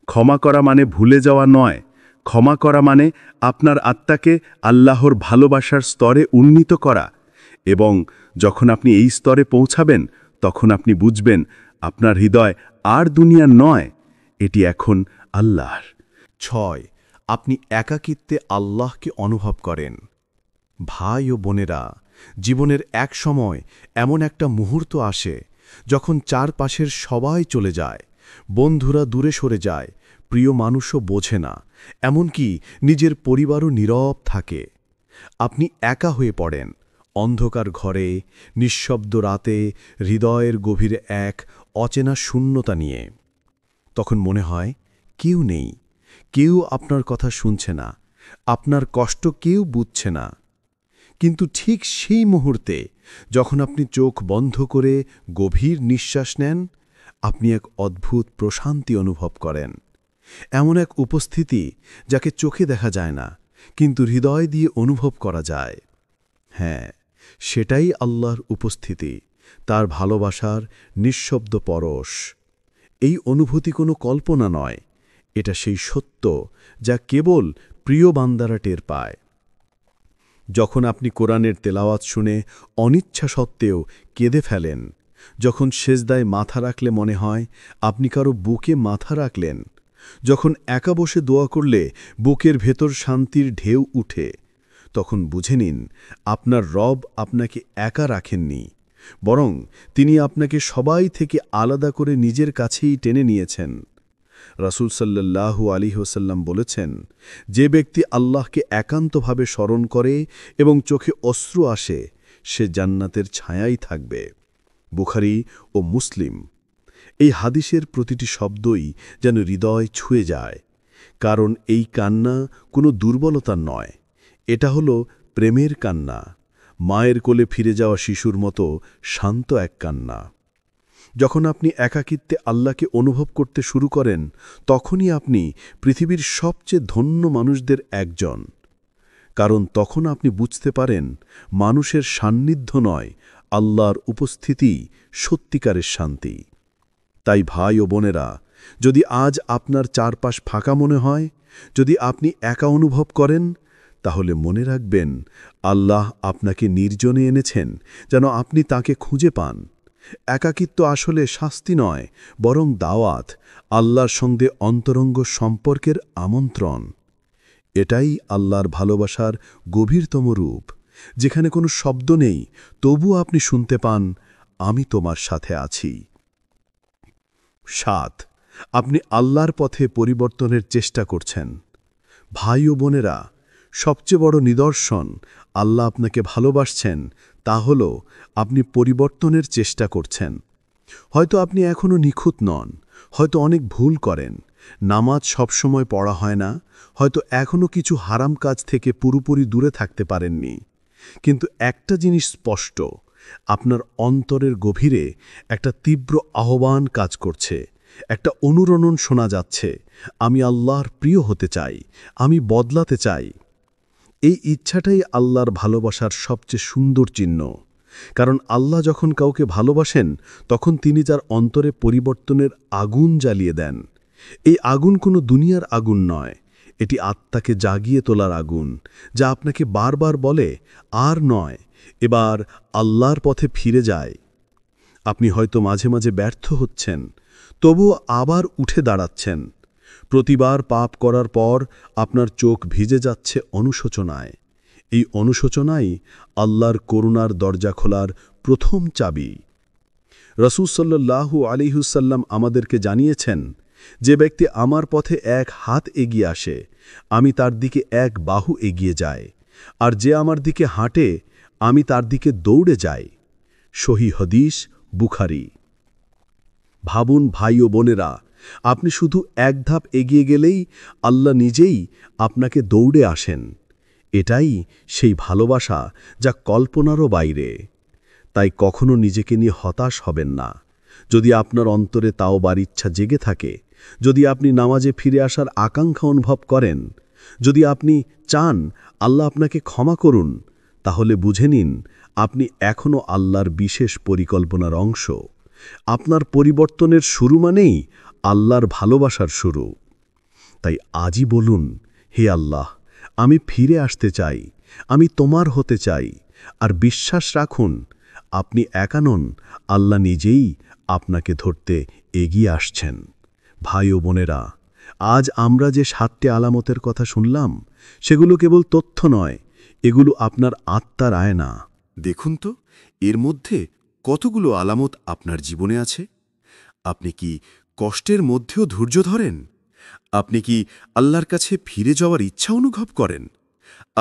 ক্ষমা করা মানে ভুলে যাওয়া নয়, ক্ষমা করা মানে আপনার আত্মাকে আল্লাহর ভালোবাসার স্তরে উন্নীত করা। এবং যখন আপনি এই স্তরে পৌঁছাবেন, তখন আপনি বুঝবেন আপনার হৃদয় আর দুনিয়ার নয়, এটি এখন আল্লাহর। 6. আপনি একাকিত্বে আল্লাহকে অনুভব করেন। ভাই ও বোনেরা, জীবনের এক সময় এমন একটা মুহূর্ত আসে যখন চারপাশের সবাই চলে যায়, বন্ধুরা দূরে সরে যায়, প্রিয় মানুষও বোঝে না, এমনকি নিজের পরিবারও নীরব থাকে। আপনি একা হয়ে পড়েন, অন্ধকার ঘরে, নিঃশব্দ রাতে, হৃদয়ের গভীরে এক অচেনা শূন্যতা নিয়ে। তখন মনে হয় কেউ নেই, কেউ আপনার কথা শুনছে না, আপনার কষ্ট কেউ বুঝছে না। কিন্তু ঠিক সেই মুহূর্তে যখন আপনি চোখ বন্ধ করে গভীর নিঃশ্বাস নেন, আপনি এক অদ্ভুত প্রশান্তি অনুভব করেন। এমন এক উপস্থিতি যাকে চোখে দেখা যায় না, কিন্তু হৃদয় দিয়ে অনুভব করা যায়। হ্যাঁ, সেটাই আল্লাহর উপস্থিতি, তার ভালোবাসার নিঃশব্দ পরশ। এই অনুভূতি কোনো কল্পনা নয়, এটা সেই সত্য যা কেবল প্রিয় বান্দারা টের পায়। যখন আপনি কোরআনের তেলাওয়াত শুনে অনিচ্ছা সত্ত্বেও কেঁদে ফেলেন, যখন সেজদায় মাথা রাখলে মনে হয় আপনি কারো বুকে মাথা রাখলেন, যখন একা বসে দোয়া করলে বুকের ভেতর শান্তির ঢেউ উঠে, তখন বুঝে নিন আপনার রব আপনাকে একা রাখেননি, বরং তিনি আপনাকে সবাই থেকে আলাদা করে নিজের কাছেই টেনে নিয়েছেন। রাসূল সাল্লাল্লাহু আলাইহি ওয়াসাল্লাম বলেছেন, যে ব্যক্তি আল্লাহকে একান্তভাবে স্মরণ করে এবং চোখে অশ্রু আসে, সে জান্নাতের ছায়াই থাকবে। বুখারী ও মুসলিম। এই হাদিসের প্রতিটি শব্দই যেন হৃদয় ছুঁয়ে যায়, কারণ এই কান্না কোনো দুর্বলতার নয়, এটা হলো প্রেমের কান্না, মায়ের কোলে ফিরে যাওয়া শিশুর মতো শান্ত এক কান্না। যখন আপনি একাকিত্বে আল্লাহকে অনুভব করতে শুরু করেন, তখনই আপনি পৃথিবীর সবচেয়ে ধন্য মানুষদের একজন, কারণ তখন আপনি বুঝতে পারেন মানুষের সান্নিধ্য নয়, আল্লাহর উপস্থিতি সত্যিকারের শান্তি। তাই ভাই ও বোনেরা, যদি আজ আপনার চারপাশ ফাঁকা মনে হয়, যদি আপনি একা অনুভব করেন, তাহলে মনে রাখবেন আল্লাহ আপনাকে নির্জনে এনেছেন যেন আপনি তাকে খুঁজে পান। একাকিত্ব আসলে শাস্তি নয়, বরং দাওয়াত, আল্লাহর সঙ্গে অন্তরঙ্গ সম্পর্কের আমন্ত্রণ। এটাই আল্লাহর ভালোবাসার গভীরতম রূপ, যেখানে কোনো শব্দ নেই, তবু আপনি শুনতে পান, আমি তোমার সাথে আছি। 7. আপনি আল্লাহর পথে পরিবর্তনের চেষ্টা করছেন। ভাই ও বোনেরা, সবচেয়ে বড় নিদর্শন আল্লাহ আপনাকে ভালোবাসছেন তা হল আপনি পরিবর্তনের চেষ্টা করছেন। হয়তো আপনি এখনও নিখুঁত নন, হয়তো অনেক ভুল করেন, নামাজ সবসময় পড়া হয় না, হয়তো এখনও কিছু হারাম কাজ থেকে পুরোপুরি দূরে থাকতে পারেননি। কিন্তু একটা জিনিস স্পষ্ট, আপনার অন্তরের গভীরে একটা তীব্র আহ্বান কাজ করছে, একটা অনুরণন শোনা যাচ্ছে, আমি আল্লাহর প্রিয় হতে চাই, আমি বদলাতে চাই। এই ইচ্ছাটাই আল্লাহর ভালোবাসার সবচেয়ে সুন্দর চিহ্ন, কারণ আল্লাহ যখন কাউকে ভালোবাসেন তখন তিনি তার অন্তরে পরিবর্তনের আগুন জ্বালিয়ে দেন। এই আগুন কোনো দুনিয়ার আগুন নয়, এটি আত্মাকে জাগিয়ে তোলার আগুন, যা আপনাকে বারবার বলে, আর নয়, এবার আল্লাহর পথে ফিরে যায়। আপনি হয়তো মাঝে মাঝে ব্যর্থ হচ্ছেন, তবুও আবার উঠে দাঁড়াচ্ছেন। প্রতিবার পাপ করার পর আপনার চোখ ভিজে যাচ্ছে অনুশোচনায়। এই অনুশোচনাই আল্লাহর করুণার দরজা খোলার প্রথম চাবি। রাসূল সাল্লাল্লাহু আলাইহি ওয়াসাল্লাম আমাদেরকে জানিয়েছেন, যে ব্যক্তি আমার পথে এক হাত এগিয়ে আসে, আমি তার দিকে এক বাহু এগিয়ে যাই, আর যে আমার দিকে হাঁটে, আমি তার দিকে দৌড়ে যাই। সহিহ হাদিস, বুখারী। ভাবুন ভাই ও বোনেরা, আপনি শুধু এক ধাপ এগিয়ে গেলেই আল্লাহ নিজেই আপনাকে দৌড়ে আসেন। এটাই সেই ভালোবাসা যা কল্পনারও বাইরে। তাই কখনো নিজেকে নিয়ে হতাশ হবেন না। যদি আপনার অন্তরে তাওবার ইচ্ছা জেগে থাকে, যদি আপনি নামাজে ফিরে আসার আকাঙ্ক্ষা অনুভব করেন, যদি আপনি চান আল্লাহ আপনাকে ক্ষমা করুন, তাহলে বুঝে নিন আপনি এখনও আল্লাহর বিশেষ পরিকল্পনার অংশ। আপনার পরিবর্তনের শুরু মানেই আল্লাহর ভালোবাসার শুরু। তাই আজই বলুন, হে আল্লাহ, আমি ফিরে আসতে চাই, আমি তোমার হতে চাই। আর বিশ্বাস রাখুন, আপনি একা নন, আল্লাহ নিজেই আপনাকে ধরতে এগিয়ে আসছেন। ভাই ও বোনেরা, আজ আমরা যে 7টি আলামতের কথা শুনলাম, সেগুলো কেবল তথ্য নয়, এগুলো আপনার আত্মার আয়না। দেখুন তো, এর মধ্যে কতগুলো আলামত আপনার জীবনে আছে। আপনি কি কষ্টের মধ্যেও ধৈর্য ধরেন? আপনি কি আল্লাহর কাছে ফিরে যাওয়ার ইচ্ছা অনুভব করেন?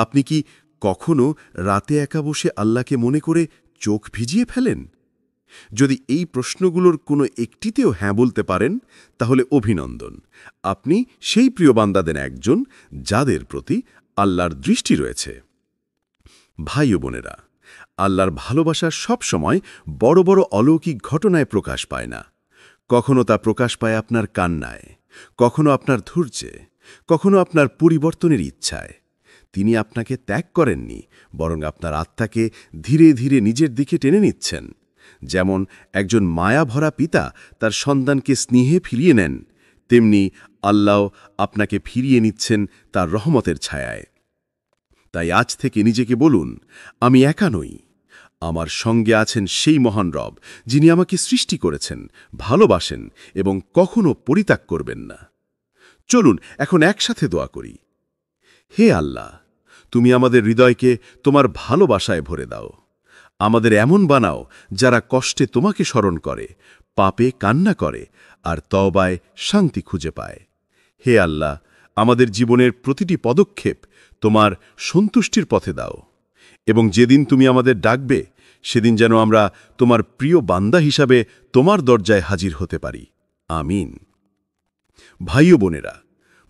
আপনি কি কখনো রাতে একা বসে আল্লাহকে মনে করে চোখ ভিজিয়ে ফেলেন? যদি এই প্রশ্নগুলোর কোনো একটিতেও হ্যাঁ বলতে পারেন, তাহলে অভিনন্দন। আপনি সেই প্রিয় বান্দাদের একজন যাদের প্রতি আল্লাহর দৃষ্টি রয়েছে। ভাই ও বোনেরা, আল্লাহর ভালোবাসা সব সময় বড় বড় অলৌকিক ঘটনায় প্রকাশ পায় না। কখনো তা প্রকাশ পায় আপনার কান্নায়, কখনো আপনার ধৈর্যে, কখনো আপনার পরিবর্তনের ইচ্ছায়। তিনি আপনাকে ত্যাগ করেননি, বরং আপনার আত্মাকে ধীরে ধীরে নিজের দিকে টেনে নিচ্ছেন। যেমন একজন মায়াভরা পিতা তার সন্তানকে স্নেহে ফিরিয়ে নেন, তেমনি আল্লাহ আপনাকে ফিরিয়ে নিচ্ছেন তার রহমতের ছায়ায়। তাই আজ থেকে নিজেকে বলুন, আমি একা নই, আমার সঙ্গে আছেন সেই মহান রব, যিনি আমাকে সৃষ্টি করেছেন, ভালোবাসেন এবং কখনো পরিত্যাগ করবেন না। চলুন এখন একসাথে দোয়া করি। হে আল্লাহ, তুমি আমাদের হৃদয়কে তোমার ভালোবাসায় ভরে দাও। আমাদের এমন বানাও যারা কষ্টে তোমাকে স্মরণ করে, পাপে কান্না করে আর তওবায় শান্তি খুঁজে পায়। হে আল্লাহ, আমাদের জীবনের প্রতিটি পদক্ষেপ তোমার সন্তুষ্টির পথে দাও, এবং যেদিন তুমি আমাদের ডাকবে, সেদিন যেন আমরা তোমার প্রিয় বান্দা হিসাবে তোমার দরজায় হাজির হতে পারি। আমিন। ভাই ও বোনেরা,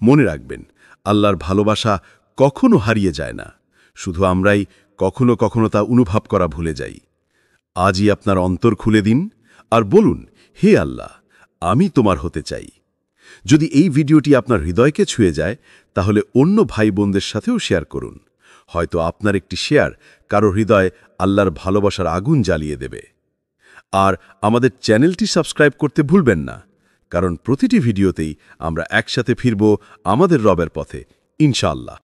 মনে রাখবেন, আল্লাহর ভালোবাসা কখনো হারিয়ে যায় না, শুধু আমরাই কখনো কখনো তা অনুভব করা ভুলে যাই। আজই আপনার অন্তর খুলে দিন আর বলুন, হে আল্লাহ, আমি তোমার হতে চাই। যদি এই ভিডিওটি আপনার হৃদয়কে ছুঁয়ে যায়, তাহলে অন্য ভাই বোনদের সাথেও শেয়ার করুন। হয়তো আপনার একটি শেয়ার কারো হৃদয় আল্লাহর ভালোবাসার আগুন জ্বালিয়ে দেবে। আর আমাদের চ্যানেলটি সাবস্ক্রাইব করতে ভুলবেন না, কারণ প্রতিটি ভিডিওতেই আমরা একসাথে ফিরব আমাদের রবের পথে, ইনশাআল্লাহ।